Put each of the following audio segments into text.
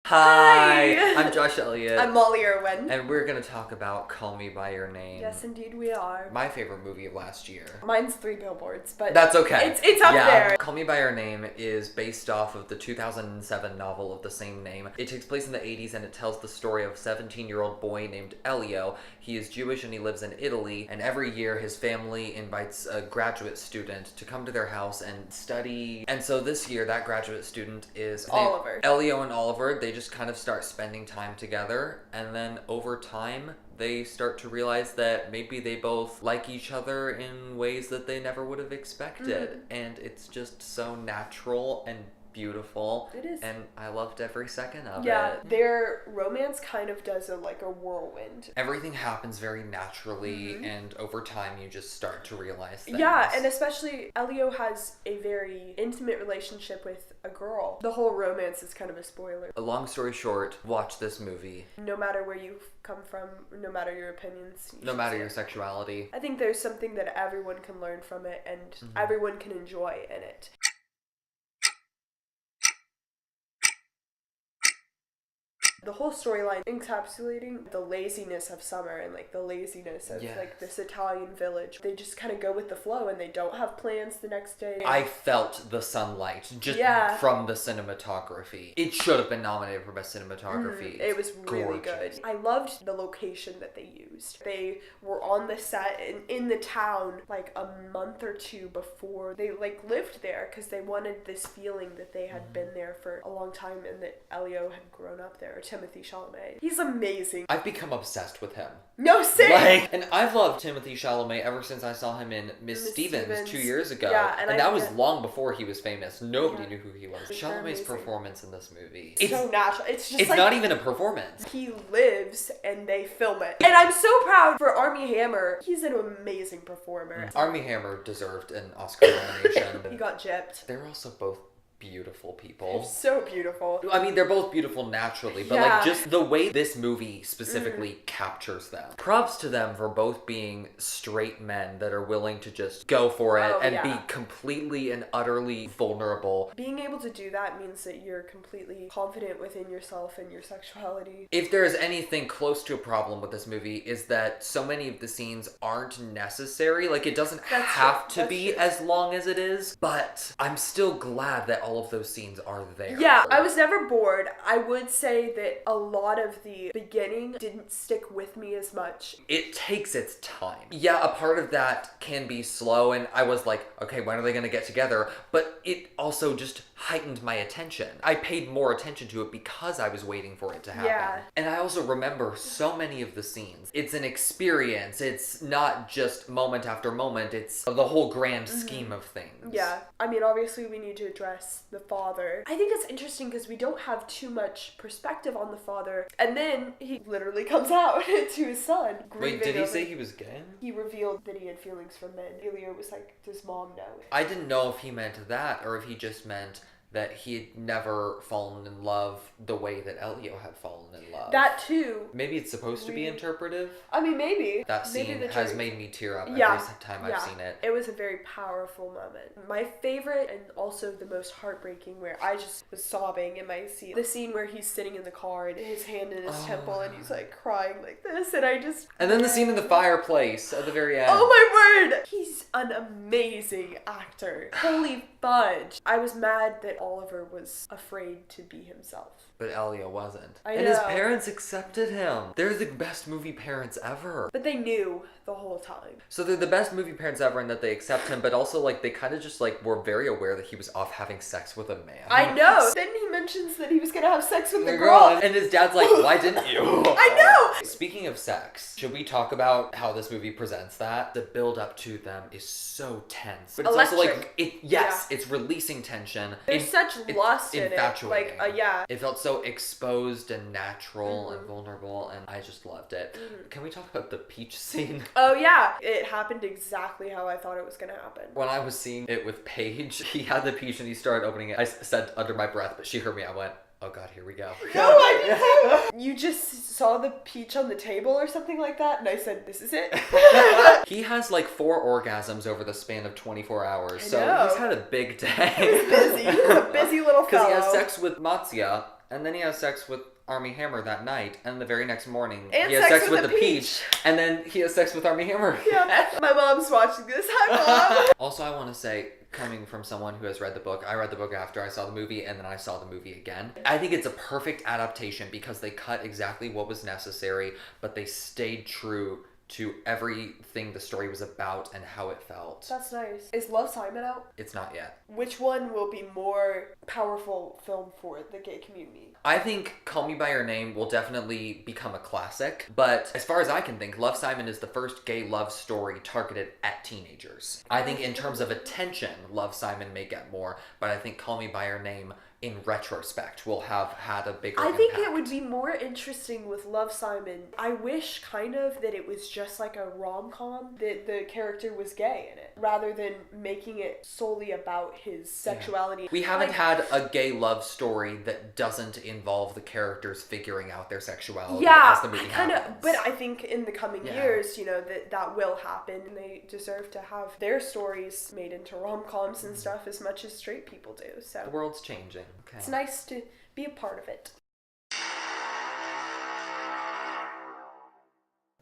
Hi! I'm Josh Elliott. I'm Molly Irwin. And we're going to talk about Call Me By Your Name. Yes, indeed we are. My favorite movie of last year. Mine's 3 Billboards, but... That's okay. It's up there. Call Me By Your Name is based off of the 2007 novel of the same name. It takes place in the 80s and it tells the story of a 17-year-old boy named Elio. He is Jewish and he lives in Italy, and every year his family invites a graduate student to come to their house and study. And so this year, that graduate student is... Oliver. Elio and Oliver, they just kind of start spending time together, and then over time they start to realize that maybe they both like each other in ways that they never would have expected. And it's just so natural and beautiful. It is. And I loved every second of it. Yeah, their romance kind of does a whirlwind. Everything happens very naturally, and over time you just start to realize things. Yeah, and especially Elio has a very intimate relationship with a girl. The whole romance is kind of a spoiler. A long story short, watch this movie. No matter where you've come from, no matter your opinions. No matter your sexuality. I think there's something that everyone can learn from it and everyone can enjoy in it. The whole storyline encapsulating the laziness of summer and the laziness of this Italian village. They just kind of go with the flow and they don't have plans the next day. I felt the sunlight just from the cinematography. It should have been nominated for best cinematography. It was really good. I loved the location that they used. They were on the set in the town a month or two before they lived there because they wanted this feeling that they had been there for a long time and that Elio had grown up there. Timothy Chalamet. He's amazing. I've become obsessed with him. No, same! And I've loved Timothy Chalamet ever since I saw him in Miss Stevens 2 years ago. Yeah, and that was long before he was famous. Nobody knew who he was. Chalamet's performance in this movie. It's so natural. It's just it's not even a performance. He lives and they film it. And I'm so proud for Armie Hammer. He's an amazing performer. Armie Hammer deserved an Oscar nomination. He got gypped. They're also both beautiful people. They're so beautiful. I mean, they're both beautiful naturally, but just the way this movie specifically captures them. Props to them for both being straight men that are willing to just go for it and be completely and utterly vulnerable. Being able to do that means that you're completely confident within yourself and your sexuality. If there's anything close to a problem with this movie is that so many of the scenes aren't necessary. It doesn't have to be as long as it is, but I'm still glad that all of those scenes are there. Yeah, I was never bored. I would say that a lot of the beginning didn't stick with me as much. It takes its time. Yeah, a part of that can be slow, and I was like, okay, when are they gonna get together? But it also just heightened my attention. I paid more attention to it because I was waiting for it to happen. Yeah. And I also remember so many of the scenes. It's an experience. It's not just moment after moment. It's the whole grand scheme of things. Yeah. I mean, obviously we need to address the father. I think it's interesting because we don't have too much perspective on the father. And then he literally comes out to his son. Wait, did he say he was gay? He revealed that he had feelings for men. Elio was like, does mom know? I didn't know if he meant that or if he just meant that he had never fallen in love the way that Elio had fallen in love. That too. Maybe it's supposed to be interpretive. I mean, maybe. That scene has made me tear up every time I've seen it. It was a very powerful moment. My favorite and also the most heartbreaking where I just was sobbing in my seat. The scene where he's sitting in the car and his hand in his temple and he's crying like this and I just... And then the scene in the fireplace at the very end. Oh my word! He's an amazing actor. Holy fudge. I was mad that Oliver was afraid to be himself. But Elio wasn't. I and know. His parents accepted him. They're the best movie parents ever. But they knew the whole time. So they're the best movie parents ever in that they accept him, but also they kind of just were very aware that he was off having sex with a man. I know. Then he mentions that he was gonna have sex with the girl. And his dad's like, why didn't you? I know! Speaking of sex, should we talk about how this movie presents that? The build up to them is so tense. But it's electric. Also it's releasing tension. There's such lust in it. Infatuating. It felt so exposed and natural and vulnerable, and I just loved it. Can we talk about the peach scene? Oh yeah, it happened exactly how I thought it was gonna happen. When I was seeing it with Paige, he had the peach and he started opening it. I said under my breath, but she heard me. I went, oh god, here we go. No, I didn't. You just saw the peach on the table or something like that, and I said, this is it? He has 4 orgasms over the span of 24 hours, so know. he's had a big day. He's busy. He's a busy little fellow. Because he has sex with Matsuya, And then he has sex with Armie Hammer that night, and the very next morning And he has sex with the the Peach, and then he has sex with Armie Hammer. Yeah, my mom's watching this. Hi, Mom! Also, I want to say, coming from someone who has read the book, I read the book after I saw the movie, and then I saw the movie again. I think it's a perfect adaptation because they cut exactly what was necessary, but they stayed true to everything the story was about and how it felt. That's nice. Is Love, Simon out? It's not yet. Which one will be more powerful film for the gay community? I think Call Me By Your Name will definitely become a classic, but as far as I can think, Love, Simon is the first gay love story targeted at teenagers. I think in terms of attention, Love, Simon may get more, but I think Call Me By Your Name, in retrospect, will have had a bigger impact. I think it would be more interesting with Love, Simon. I wish kind of that it was just like a rom-com, that the character was gay in it, rather than making it solely about his sexuality. We haven't had a gay love story that doesn't involve the characters figuring out their sexuality as the movie happens. But I think in the coming years, you know, that will happen, and they deserve to have their stories made into rom-coms and stuff as much as straight people do. So the world's changing. Okay. It's nice to be a part of it.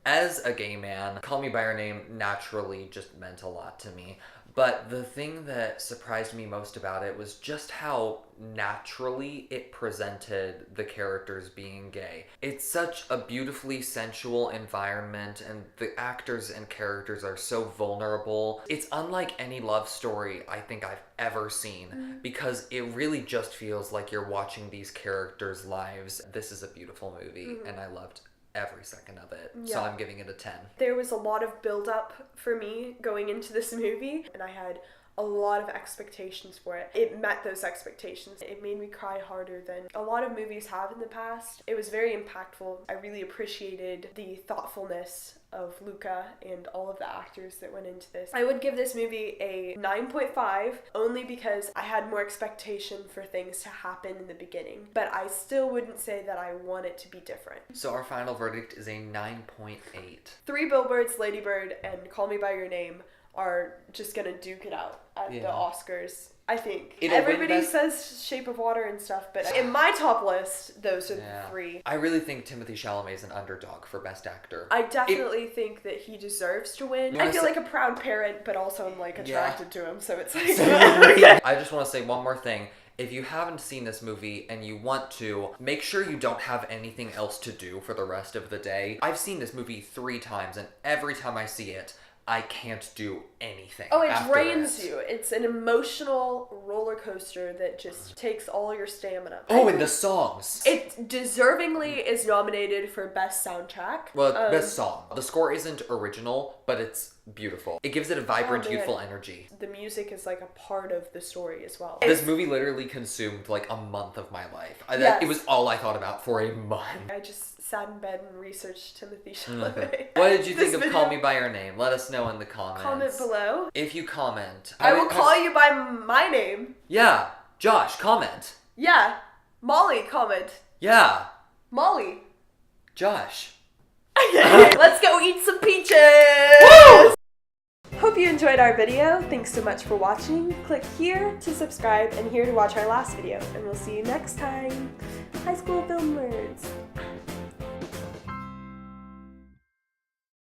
As a gay man, Call Me By Your Name naturally just meant a lot to me. But the thing that surprised me most about it was just how naturally it presented the characters being gay. It's such a beautifully sensual environment, and the actors and characters are so vulnerable. It's unlike any love story I think I've ever seen, because it really just feels like you're watching these characters' lives. This is a beautiful movie, and I loved every second of it. So I'm giving it a 10. There was a lot of build-up for me going into this movie, and I had a lot of expectations for it. It met those expectations. It made me cry harder than a lot of movies have in the past. It was very impactful. I really appreciated the thoughtfulness of Luca and all of the actors that went into this. I would give this movie a 9.5 only because I had more expectation for things to happen in the beginning, but I still wouldn't say that I want it to be different. So our final verdict is a 9.8. 3 Billboards, Lady Bird, and Call Me By Your Name are just gonna duke it out at the Oscars, I think. Everybody says Shape of Water and stuff, but in my top list, those are the 3. I really think Timothée Chalamet is an underdog for Best Actor. I definitely think that he deserves to win. I feel like a proud parent, but also I'm like attracted to him, so it's like... I just want to say one more thing. If you haven't seen this movie and you want to, make sure you don't have anything else to do for the rest of the day. I've seen this movie 3 times, and every time I see it, I can't do anything. Oh, it drains you. It's an emotional roller coaster that just takes all your stamina. Oh, and the songs. It deservingly is nominated for Best Soundtrack. Well, Best Song. The score isn't original, but it's beautiful. It gives it a vibrant, youthful energy. The music is like a part of the story as well. This movie literally consumed like a month of my life. It was all I thought about for a month. I just sat in bed and researched Timothée Chalamet. What did you think of Call Me By Your Name? Let us know in the comments. Comment below. If you comment, I will call you by my name. Yeah. Josh, comment. Yeah. Molly, comment. Yeah. Molly. Josh. Let's go eat some peaches! Woo! Hope you enjoyed our video. Thanks so much for watching. Click here to subscribe and here to watch our last video. And we'll see you next time. High School Film Nerds.